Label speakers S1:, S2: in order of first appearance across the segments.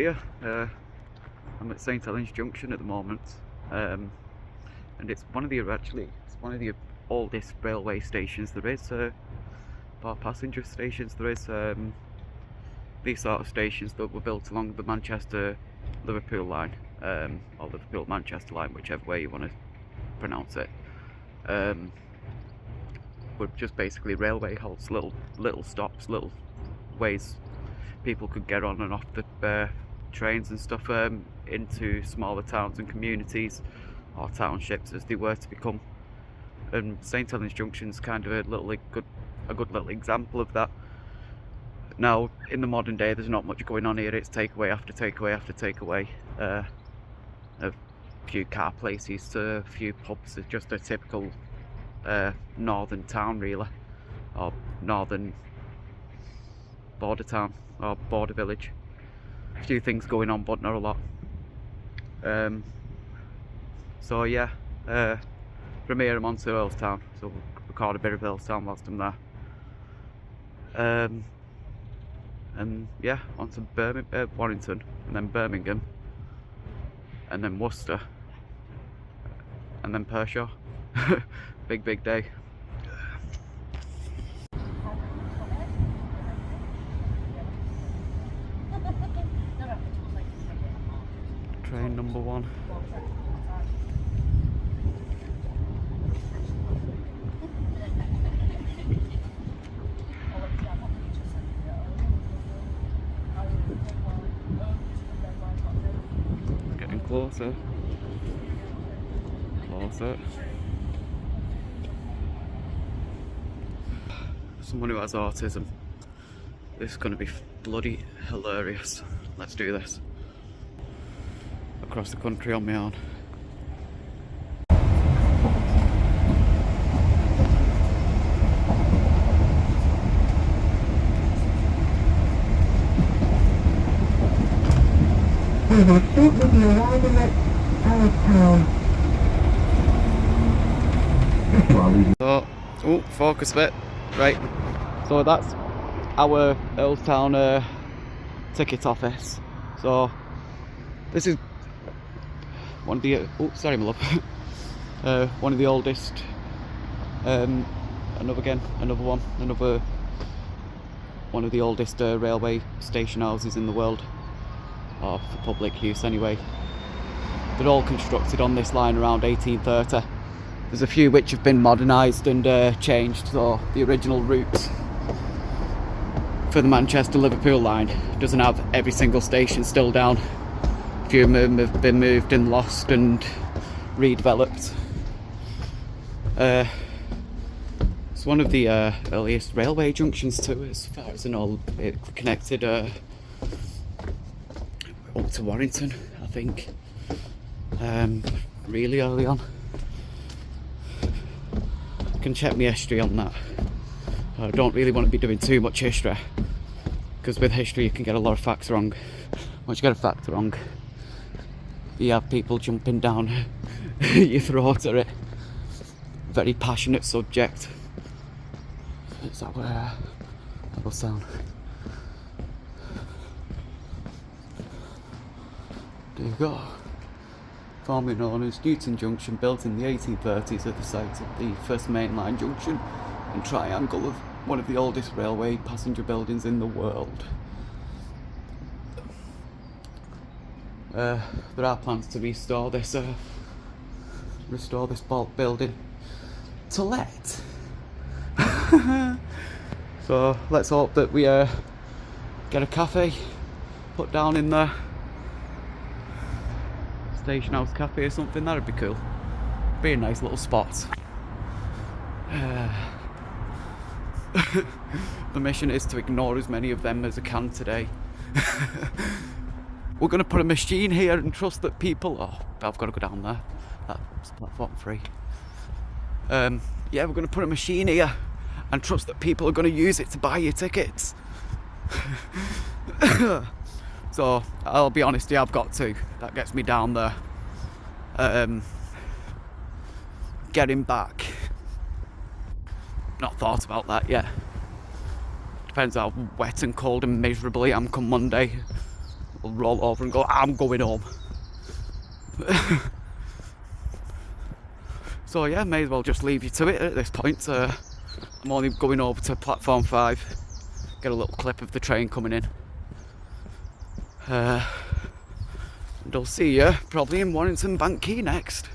S1: here. I'm at St Helens Junction at the moment, and it's one of the oldest railway stations there is, or passenger stations there is. These sort of stations that were built along the Manchester-Liverpool line, or Liverpool-Manchester line, whichever way you want to pronounce it. Were just basically railway halts, little stops, little ways people could get on and off the trains and stuff into smaller towns and communities, or townships as they were to become. And St Helens Junction's kind of a good little example of that. Now, in the modern day, there's not much going on here. It's takeaway after takeaway after takeaway. A few car places, a few pubs. It's just a typical northern town, really, or northern border town or border village. A few things going on, but not a lot. So yeah, from here I'm on to Earlstown, so we'll record a bit of Earlstown whilst I'm there. And yeah, on to Warrington, and then Birmingham, and then Worcester, and then Pershore. Big day. Train number 1. Getting closer. Someone who has autism. This is going to be bloody hilarious. Let's do this. Across the country on my own. So, focus a bit. Right, so that's our Earlstown ticket office. So this is one of the one of the oldest, another one of the oldest railway station houses in the world, or for public use anyway. They're all constructed on this line around 1830. There's a few which have been modernised and changed, so the original route for the Manchester-Liverpool line doesn't have every single station still down. A few of them have been moved and lost and redeveloped. It's one of the earliest railway junctions too, as far as I know. It connected up to Warrington, I think, really early on. Can check my history on that. I don't really want to be doing too much history, because with history you can get a lot of facts wrong. Once you get a fact wrong, you have people jumping down your throat at it. Very passionate subject. Is that where that will sound? There you go. Formerly known as Newton Junction, built in the 1830s at the site of the first mainline junction and triangle of one of the oldest railway passenger buildings in the world. There are plans to restore this building to let. So let's hope that we get a cafe put down in there. Station house cafe or something, that'd be cool. Be a nice little spot. The mission is to ignore as many of them as I can today. We're going to put a machine here and trust that people... Oh, I've got to go down there. That's platform 3. Yeah, we're going to put a machine here and trust that people are going to use it to buy your tickets. So, I'll be honest, yeah, I've got to. That gets me down there. Getting back. Not thought about that yet. Depends how wet and cold and miserable I am come Monday. will roll over and go, I'm going home. So yeah, may as well just leave you to it at this point. I'm only going over to platform 5, get a little clip of the train coming in. And I'll see you probably in Warrington Bank Quay next.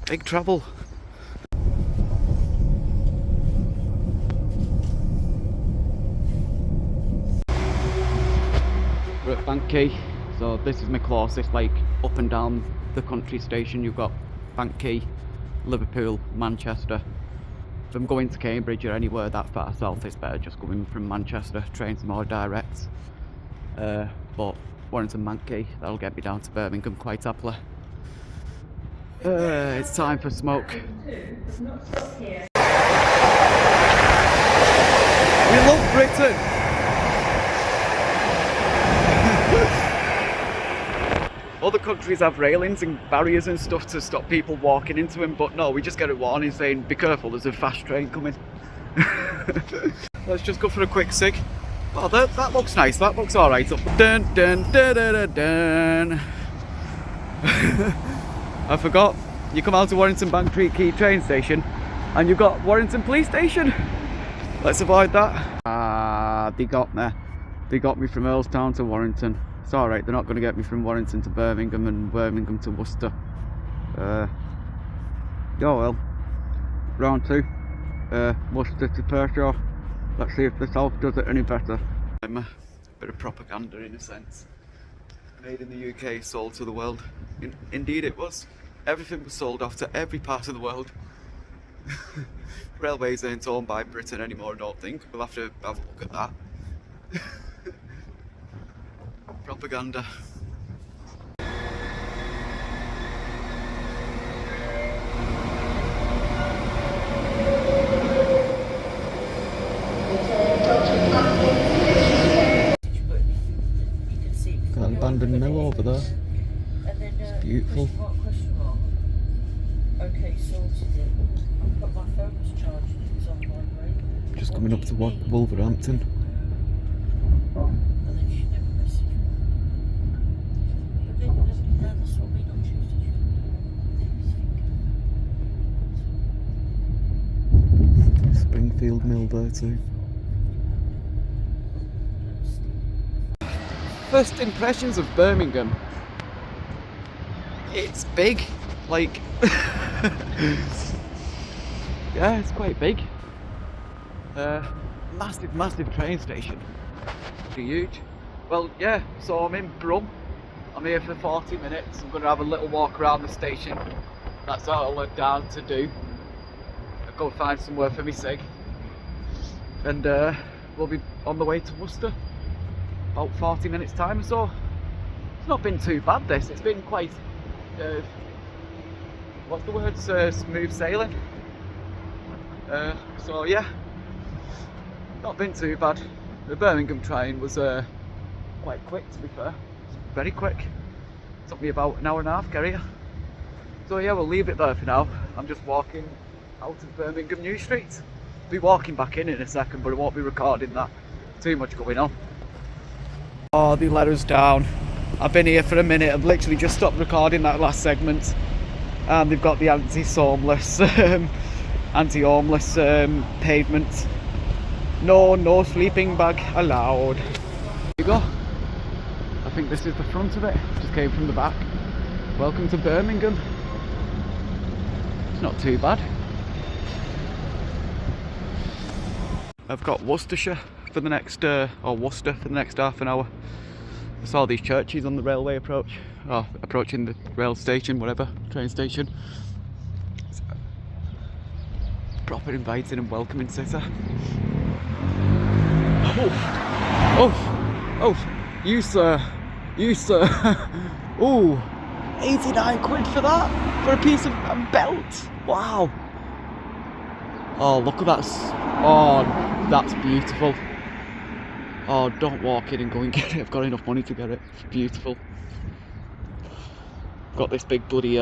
S1: Big travel. We're at Bank Quay, so this is my closest, like, up and down the country station. You've got Bank Quay, Liverpool, Manchester. If I'm going to Cambridge or anywhere that far south, it's better just going from Manchester. Trains more direct. But Warrington Bank Quay, that'll get me down to Birmingham quite happily. It's time for smoke. We love Britain! Other countries have railings and barriers and stuff to stop people walking into them, but no, we just get a warning saying, be careful, there's a fast train coming. Let's just go for a quick cig. Oh, that looks nice, that looks alright. Dun dun dun dun dun dun. I forgot, you come out to Warrington Bank Quay train station and you've got Warrington Police Station. Let's avoid that. They got me. They got me from Earlstown to Warrington. It's alright, they're not going to get me from Warrington to Birmingham and Birmingham to Worcester. Oh well. Round 2. Worcester to Perthshire. Let's see if the south does it any better. A bit of propaganda in a sense. Made in the UK, sold to the world. Indeed it was. Everything was sold off to every part of the world. Railways ain't owned by Britain anymore, I don't think. We'll have to have a look at that. Propaganda.
S2: Got an abandoned mill over there. It's beautiful.
S3: Okay, sorted it. I've got my phone was charged. It was on my way.
S2: Just coming up to Wolverhampton.
S3: And then she never messaged me. But then that's what we don't choose to do.
S2: Springfield Mill there too.
S1: First impressions of Birmingham. It's big, like yeah, it's quite big. Massive train station. Huge. Well, yeah, so I'm in Brum. I'm here for 40 minutes. I'm going to have a little walk around the station. That's all I'm down to do. I'll go find somewhere for me cig. And we'll be on the way to Worcester. About 40 minutes time or so. It's not been too bad this. It's been quite what's the word? Smooth sailing. So yeah, not been too bad. The Birmingham train was quite quick, to be fair. Very quick. Took me about an hour and a half, get here. So yeah, we'll leave it there for now. I'm just walking out of Birmingham New Street. I'll be walking back in a second, but I won't be recording that. Too much going on. Oh, they let us down. I've been here for a minute. I've literally just stopped recording that last segment. And they've got the anti-homeless pavement. No sleeping bag allowed. There you go. I think this is the front of it. Just came from the back. Welcome to Birmingham. It's not too bad. I've got Worcestershire for the next, or Worcester for the next half an hour. I saw these churches on the railway approach, or approaching the rail station, whatever, train station. It's proper inviting and welcoming city. Oh, you sir. Ooh, 89 quid for that, for a piece of a belt. Wow. Oh, look at that. Oh, that's beautiful. Oh, don't walk in and go and get it. I've got enough money to get it. It's beautiful. Got this big bloody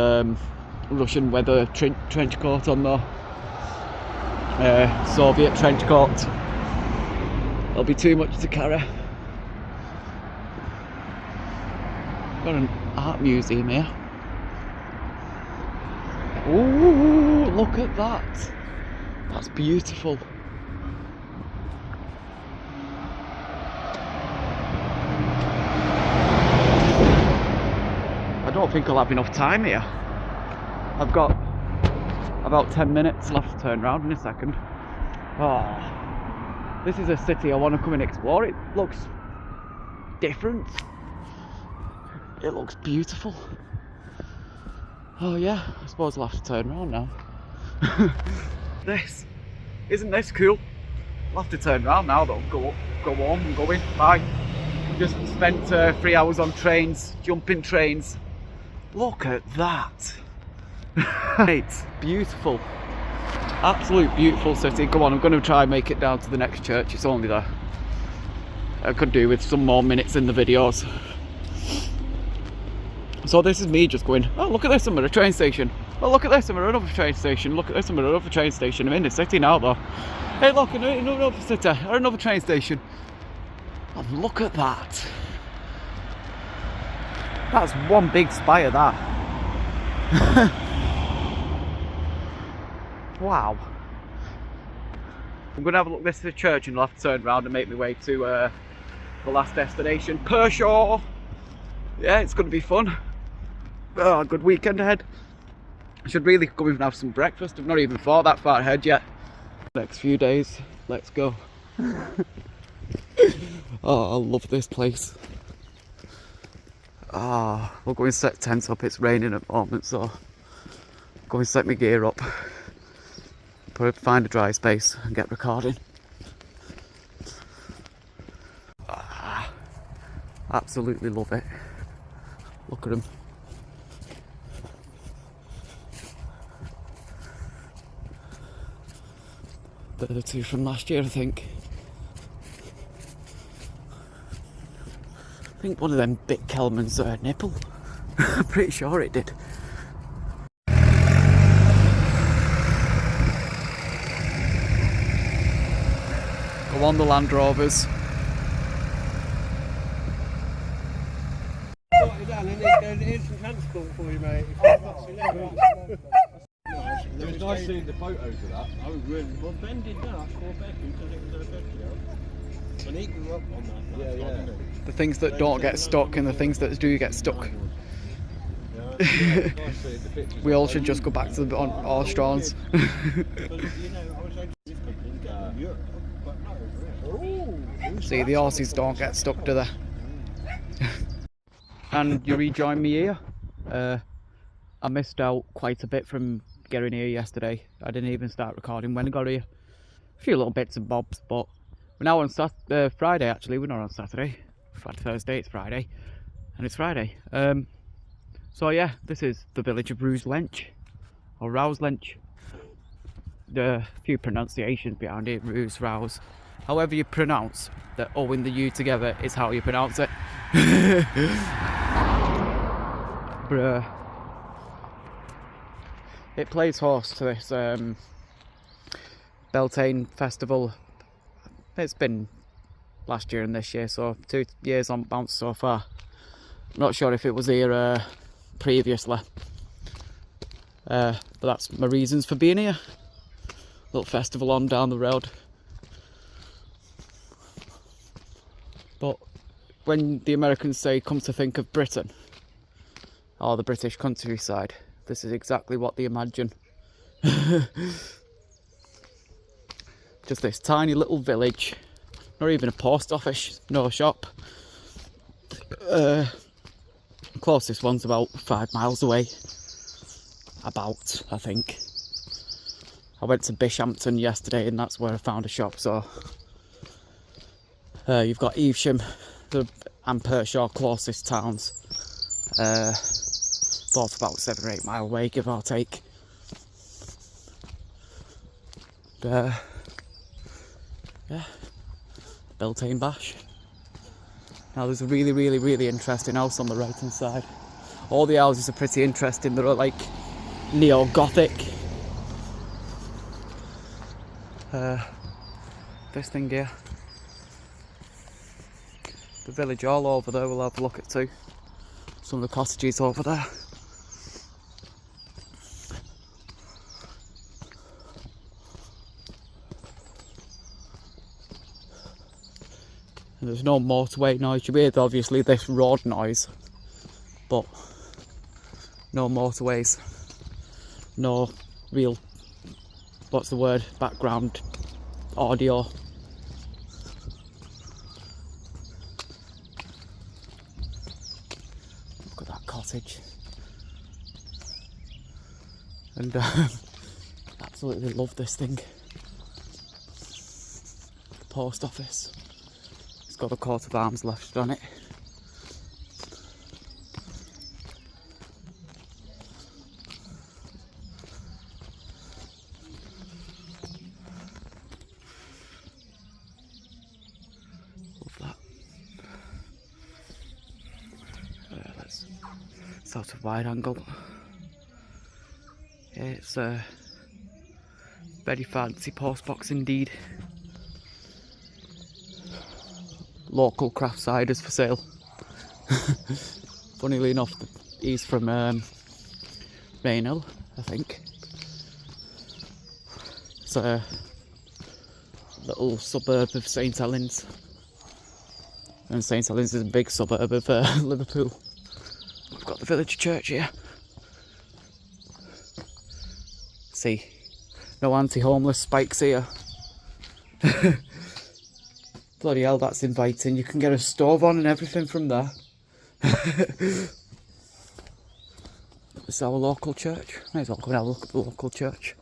S1: Russian weather trench coat on though. Soviet trench coat. It'll be too much to carry. Got an art museum here. Ooh, look at that. That's beautiful. I don't think I'll have enough time here. I've got about 10 minutes left to turn around in a second. Oh, this is a city I want to come and explore. It looks different. It looks beautiful. Oh yeah, I suppose I'll have to turn around now. Isn't this cool? I'll have to turn around now though, go home and go in, bye. Just spent 3 hours on trains, jumping trains. Look at that. It's beautiful. Absolute beautiful city. Come on, I'm going to try and make it down to the next church. It's only there. I could do with some more minutes in the videos. So this is me just going, oh look at this, I'm at a train station. Oh look at this, I'm at another train station. Look at this, I'm at another train station. I'm in the city now though. Hey look, another city, or another train station. Oh, look at that. That's one big spire, that. Wow. I'm going to have a look at this at the church and I'll have to turn around and make my way to the last destination, Pershore. Yeah, it's going to be fun. Oh, good weekend ahead. I should really go and have some breakfast. I've not even thought that far ahead yet. Next few days, let's go. Oh, I love this place. Ah, we'll go and set tents up. It's raining at the moment, so go and set my gear up. Find a dry space and get recording. Ah, absolutely love it. Look at them. They're the two from last year, I think. I think one of them bit Kelman's nipple. I'm pretty sure it did. Go on the Land Rovers.
S2: It was nice seeing the photos of that.
S3: Oh, really? Well, Ben did that for Becky because it was her birthday. And he grew up on that.
S2: Yeah.
S1: The things that don't get stuck and the things that do get stuck. We all should just go back to the horse drawings. See, the horses don't get stuck, do they? And you rejoin me here. I missed out quite a bit from getting here yesterday. I didn't even start recording when I got here. A few little bits and bobs, but we're now on Friday actually. We're not on Saturday. Friday, Thursday, it's Friday. And it's Friday. So yeah, this is the village of Rous Lench. Or Rous Lench. There are a few pronunciations behind it. Rous, Rouse. However you pronounce the O and the U together is how you pronounce it. Bruh. It plays host to this Beltane festival. It's been last year and this year, so 2 years on bounce so far. I'm not sure if it was here previously. But that's my reasons for being here. Little festival on down the road. But when the Americans say come to think of Britain, or the British countryside, this is exactly what they imagine. Just this tiny little village. Not even a post office, no shop. Closest one's about 5 miles away. About, I think. I went to Bishampton yesterday and that's where I found a shop, so... you've got Evesham and Pershore, closest towns. Both about 7 or 8 mile away, give or take. Yeah, Beltane Bash. Now there's a really interesting house on the right hand side. All the houses are pretty interesting. They're like neo-Gothic. This thing here. The village all over there we'll have a look at too. some of the cottages over there. And there's no motorway noise. You hear obviously this road noise, but no motorways, no real, what's the word, background audio. Look at that cottage. And absolutely love this thing. The post office. It's got a coat of arms left on it. Love that. Let's sort of wide angle. Yeah, it's a very fancy post box indeed. Local craft ciders for sale. Funnily enough, he's from Rainhill, I think. It's a little suburb of St Helens, and St Helens is a big suburb of Liverpool. We've got the village church here. See, no anti-homeless spikes here. Bloody hell, that's inviting. You can get a stove on and everything from there. It's our local church. May as well go and have a look at the local church.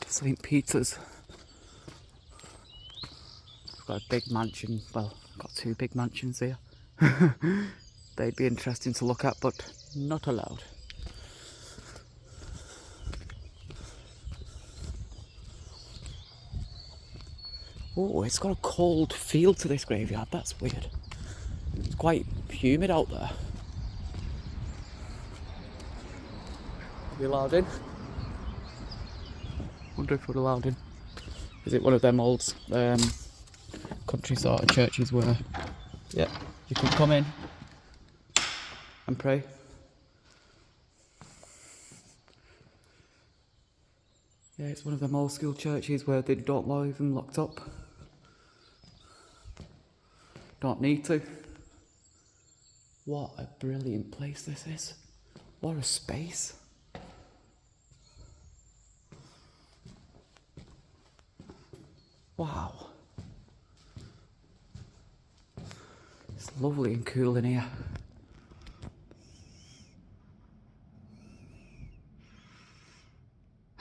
S1: St Peter's. We've got a big mansion. Well, got two big mansions here. They'd be interesting to look at, but not allowed. Oh, it's got a cold feel to this graveyard. That's weird. It's quite humid out there. Are we allowed in? Wonder if we're allowed in. Is it one of them old country sort of churches where, yeah, you can come in and pray? Yeah, it's one of them old school churches where they don't leave them locked up. Don't need to. What a brilliant place this is. What a space. Wow. It's lovely and cool in here.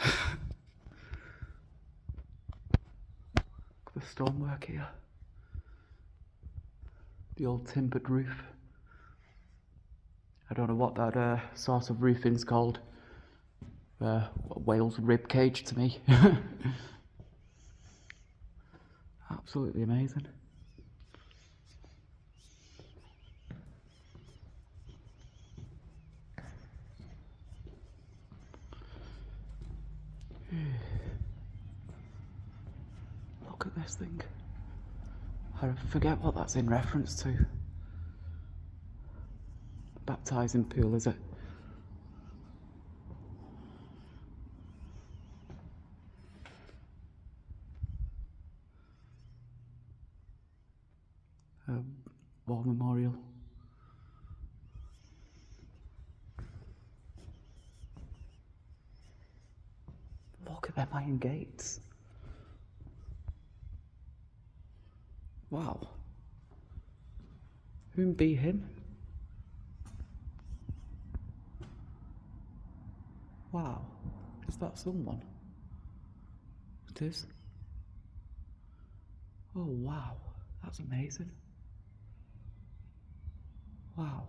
S1: Look at the stonework here. The old timbered roof. I don't know what that sort of roofing's called. Whale's rib cage to me. Absolutely amazing. Look at this thing. I forget what that's in reference to. Baptising pool, is it? War memorial. Look at them iron gates. Wow. Who'd be him? Wow. Is that someone? It is. Oh wow. That's amazing. Wow.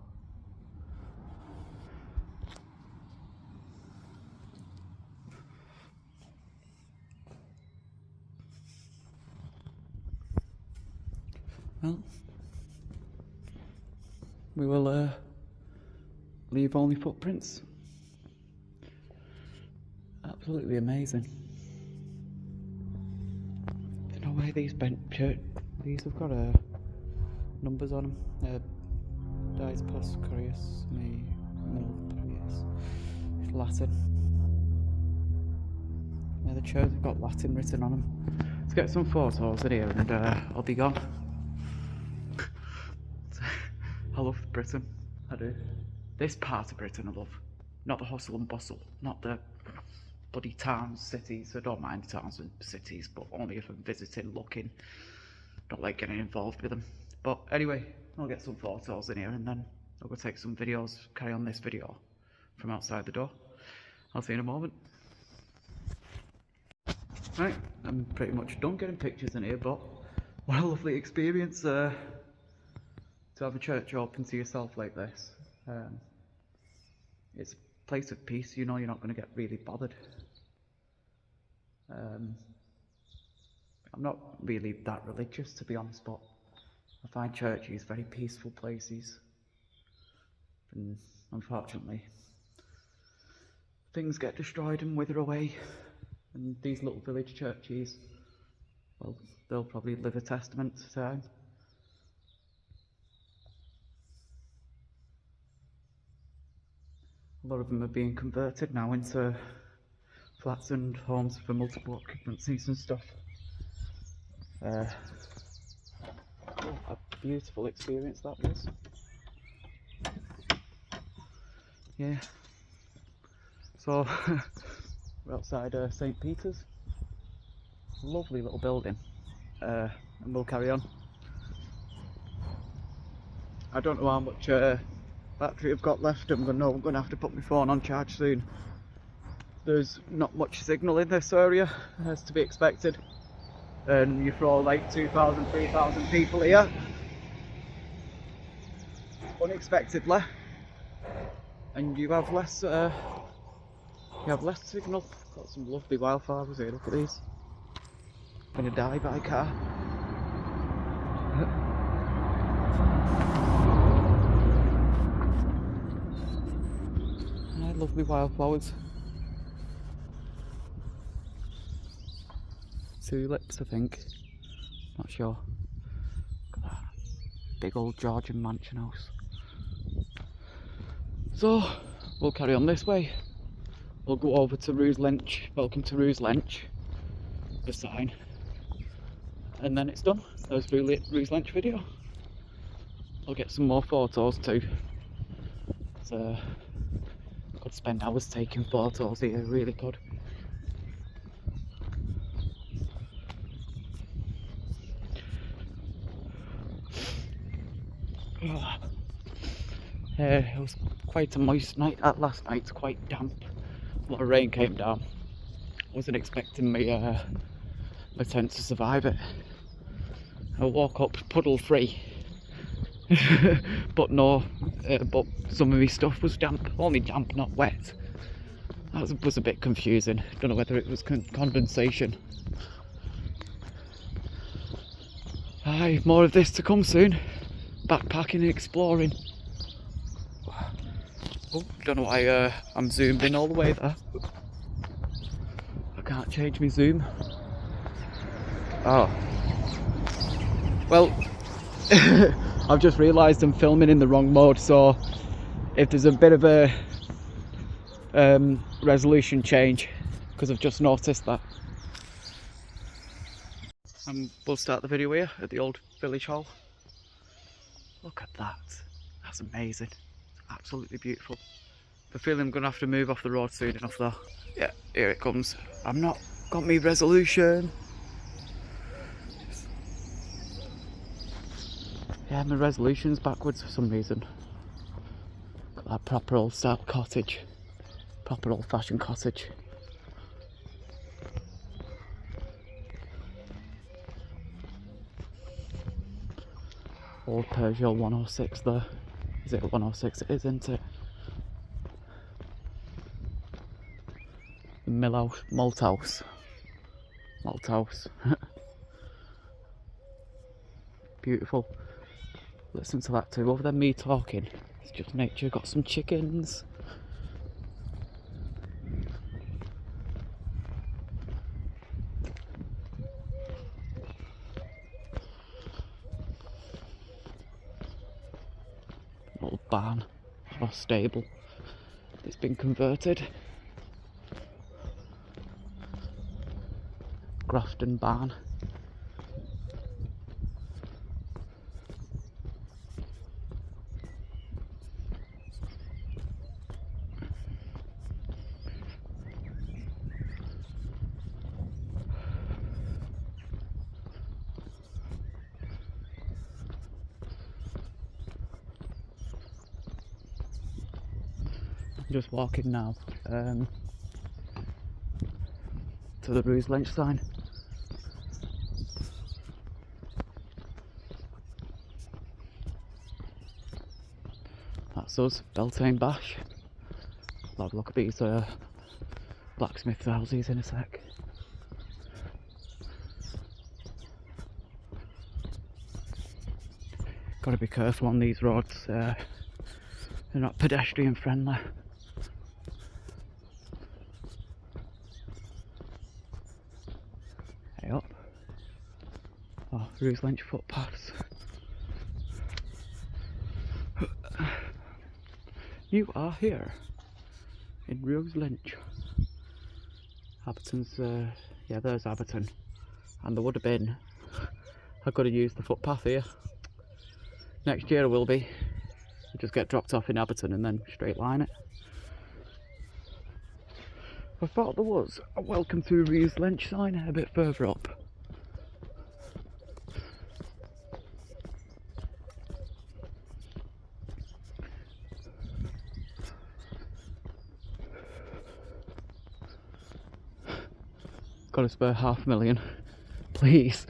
S1: Well, we will leave only footprints. Absolutely amazing. No way these these have got numbers on them. Dies post Curious me Mil Curious. It's Latin. Yeah, the chairs have got Latin written on them. Let's get some photos in here and I'll be gone. I love Britain. I do. This part of Britain I love. Not the hustle and bustle. Not the bloody towns, cities. I don't mind towns and cities, but only if I'm visiting, looking. Don't like getting involved with them. But anyway, I'll get some photos in here and then I'll go take some videos, carry on this video from outside the door. I'll see you in a moment. Right, I'm pretty much done getting pictures in here, but what a lovely experience to have a church open to yourself like this. It's a place of peace, you know you're not going to get really bothered. I'm not really that religious, to be honest, but I find churches very peaceful places. And unfortunately, things get destroyed and wither away. And these little village churches, well, they'll probably live a testament to time. A lot of them are being converted now into flats and homes for multiple occupancies and stuff. A beautiful experience that was. Yeah. So we're outside St. Peter's. Lovely little building. And we'll carry on. I don't know how much battery I've got left. I'm going to have to put my phone on charge soon. There's not much signal in this area, as to be expected. And you throw like 2,000, 3,000 people here unexpectedly, and you have less signal. Got some lovely wildflowers here, look at these. I'm gonna die by car. Lovely wildflowers. Tulips, I think. Not sure. Look at that. Big old Georgian mansion house. So, we'll carry on this way. We'll go over to Rous Lench. Welcome to Rous Lench. The sign. And then it's done. There's Rous Lench video. I'll get some more photos too. So, could spend hours taking photos here, really could. It was quite a moist night last night, quite damp. A lot of rain came down. Wasn't expecting my tent to survive it. I woke up puddle free. but some of my stuff was damp, only damp, not wet. That was a bit confusing. Don't know whether it was condensation. Aye, more of this to come soon. Backpacking and exploring. Oh, don't know why I'm zoomed in all the way there. I can't change my zoom. Oh. Well, I've just realised I'm filming in the wrong mode, so if there's a bit of a resolution change, because I've just noticed that. We'll start the video here at the old village hall. Look at that. That's amazing. It's absolutely beautiful. I feel I'm going to have to move off the road soon enough though. Yeah, here it comes. I've not got me resolution. Yeah, my resolution's backwards for some reason. Got that proper old style cottage. Proper old fashioned cottage. Old Peugeot 106 there. Is it a 106? It is, isn't it? The Malt House. Beautiful. Listen to that too. Other than me talking, it's just nature. Got some chickens. barn or stable. It's been converted. Grafton barn. Just walking now to the Rous Lench sign. That's us, Beltane Bash. I'll have a look at these blacksmith houses in a sec. Gotta be careful on these roads, they're not pedestrian friendly. Hey up. Oh, Rous Lench footpaths. You are here in Rous Lench. Abberton's, yeah, there's Abberton. And there would have been, I could have used the footpath here. Next year I will be. I'll just get dropped off in Abberton and then straight line it. I thought there was a welcome to Rous Lench sign a bit further up. Gotta spare $500,000. Please.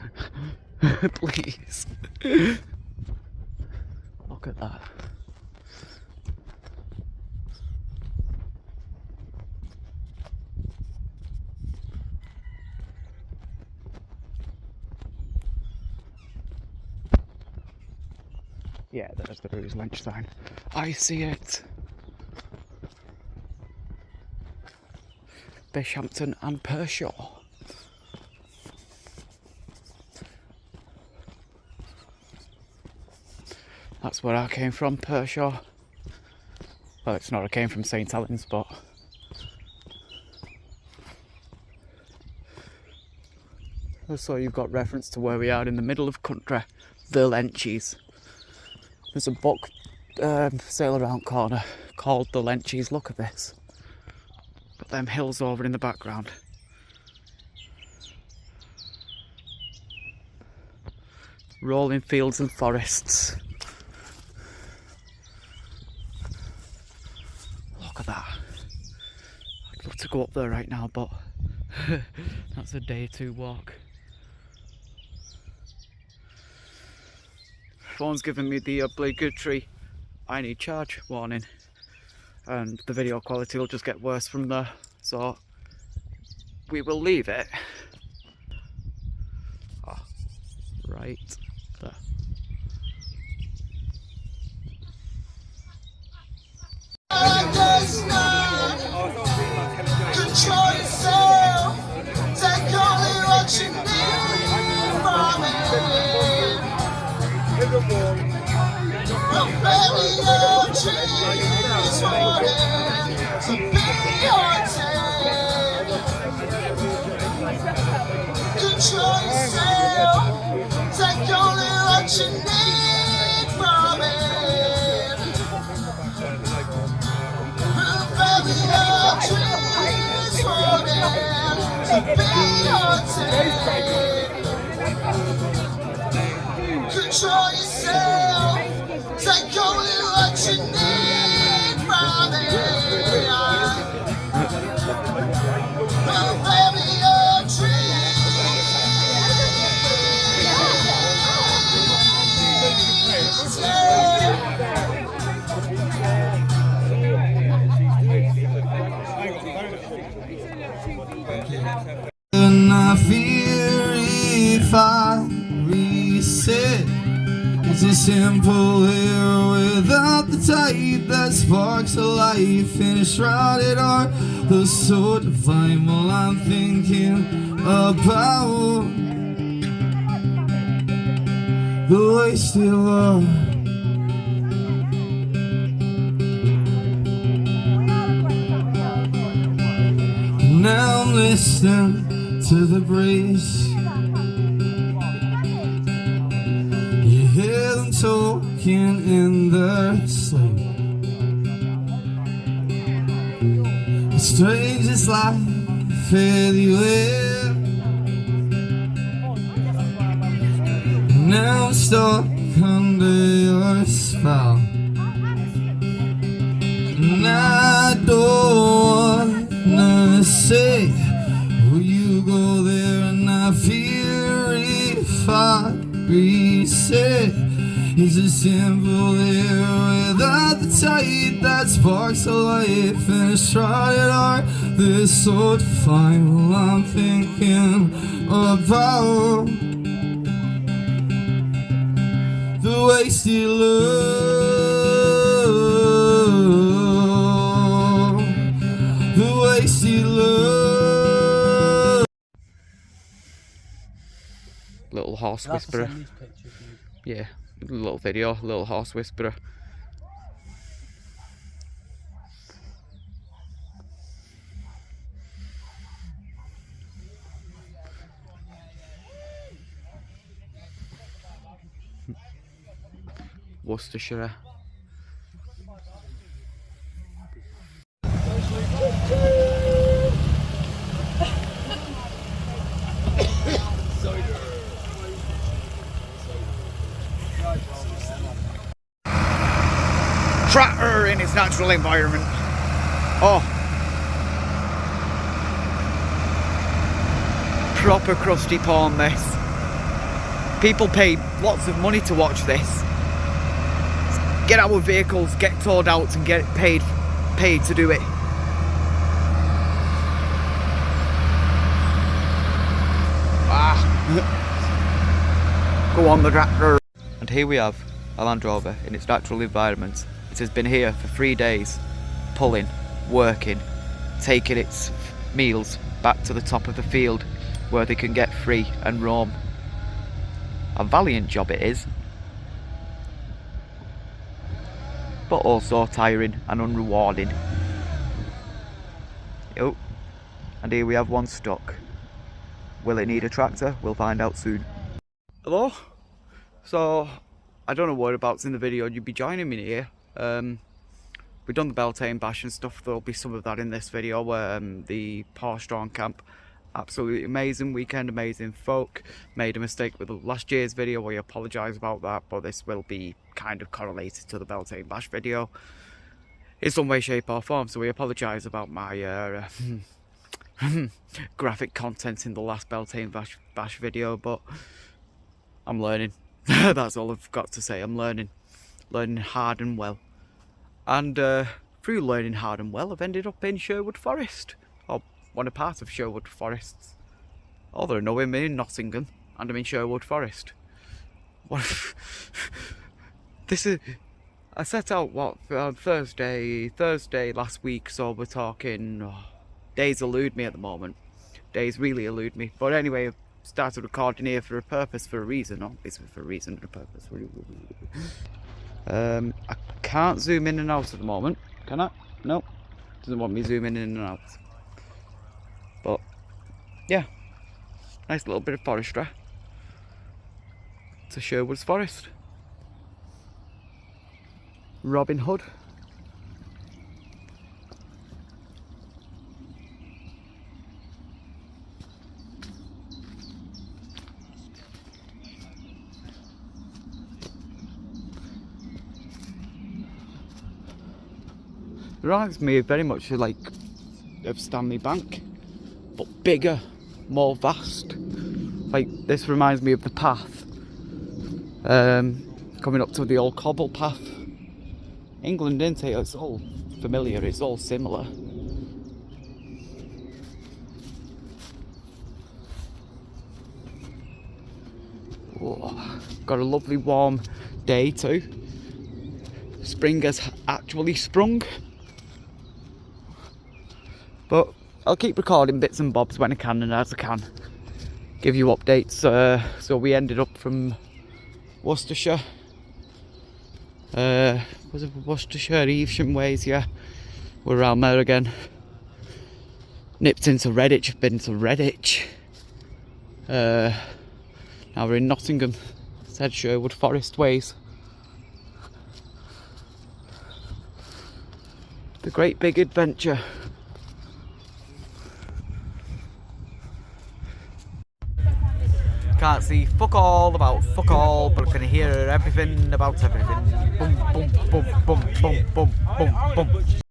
S1: Please. Look at that. Yeah, there's the Rous Lench sign. I see it. Bishampton and Pershaw. That's where I came from, Pershaw. Well, it's not, I came from St Helens, but so you've got reference to where we are in the middle of country, the Lenches. There's a book sale around corner called The Lenches. Look at this. Got them hills over in the background. Rolling fields and forests. Look at that. I'd love to go up there right now, but that's a day 2 walk. Phone's giving me the obligatory I need charge warning, and the video quality will just get worse from there, so we will leave it right there.
S4: Control yourself, take only what you need from it. Well, baby, your dreams wanting to be your time. Control yourself, take only what you need from it. Well, baby, your dreams wanting to be your time. Control yourself, take only what you need from it. Oh, baby, your dreams, yeah. And I fear if I reset. It's a simple air without the type that sparks a life in a shrouded heart. The sort of primal I'm thinking about. The wasted love. Now I'm listening to the breeze. You hear them talking in their sleep. A stranger's life anywhere. Now I'm stuck under your spell, and I don't wanna say, will you go there? And I fear if I reset. Is a simple air without the tide that sparks a life in a shrouded heart that's so defined. Well, I'm thinking about the wasted love, the wasted love.
S1: Little horse whisperer. Yeah, little video, little horse whisperer. Worcestershire. Tractor in its natural environment. Oh, proper crusty porn this. People pay lots of money to watch this. Get our vehicles, get towed out and get paid to do it. Go on the tractor. And here we have a Land Rover in its natural environment. It has been here for 3 days, pulling, working, taking its meals back to the top of the field where they can get free and roam. A valiant job it is, but also tiring and unrewarding. Oh, and here we have one stuck. Will it need a tractor? We'll find out soon. Hello? So, I don't know whereabouts in the video you'd be joining me here. We've done the Beltane Bash and stuff. There'll be some of that in this video. The Porstrawn camp, absolutely amazing weekend, amazing folk. Made a mistake with the last year's video, we apologise about that, but this will be kind of correlated to the Beltane Bash video in some way, shape or form, so we apologise about my graphic content in the last Beltane Bash video, but I'm learning. That's all I've got to say. I'm learning hard and well, and through learning hard and well I've ended up in Sherwood Forest, or one of part of Sherwood Forests. Oh, they're knowing me in Nottingham and I'm in Sherwood Forest. What? This is, I set out what, Thursday last week, so we're talking, days elude me at the moment. Days really elude me. But anyway, I've started recording here for a purpose, for a reason. Obviously for a reason and a purpose. I can't zoom in and out at the moment. Can I? No. Doesn't want me zooming in and out. But, yeah. Nice little bit of forestry. To Sherwood's Forest. Robin Hood. It reminds me very much of Stanley Bank, but bigger, more vast. Like, this reminds me of the path coming up to the old cobble path. England, isn't it? It's all familiar, it's all similar. Oh, got a lovely warm day too. Spring has actually sprung. But I'll keep recording bits and bobs when I can and as I can. Give you updates. So we ended up from Worcestershire. Was it Worcestershire, Evesham ways? Yeah, we're around there again. Nipped into Redditch, I've been to Redditch. Now we're in Nottingham, said Sherwood Forest ways. The great big adventure. Can't see fuck all about fuck all, but I can hear everything about everything. Boom, boom, boom, boom, boom, boom, boom, boom.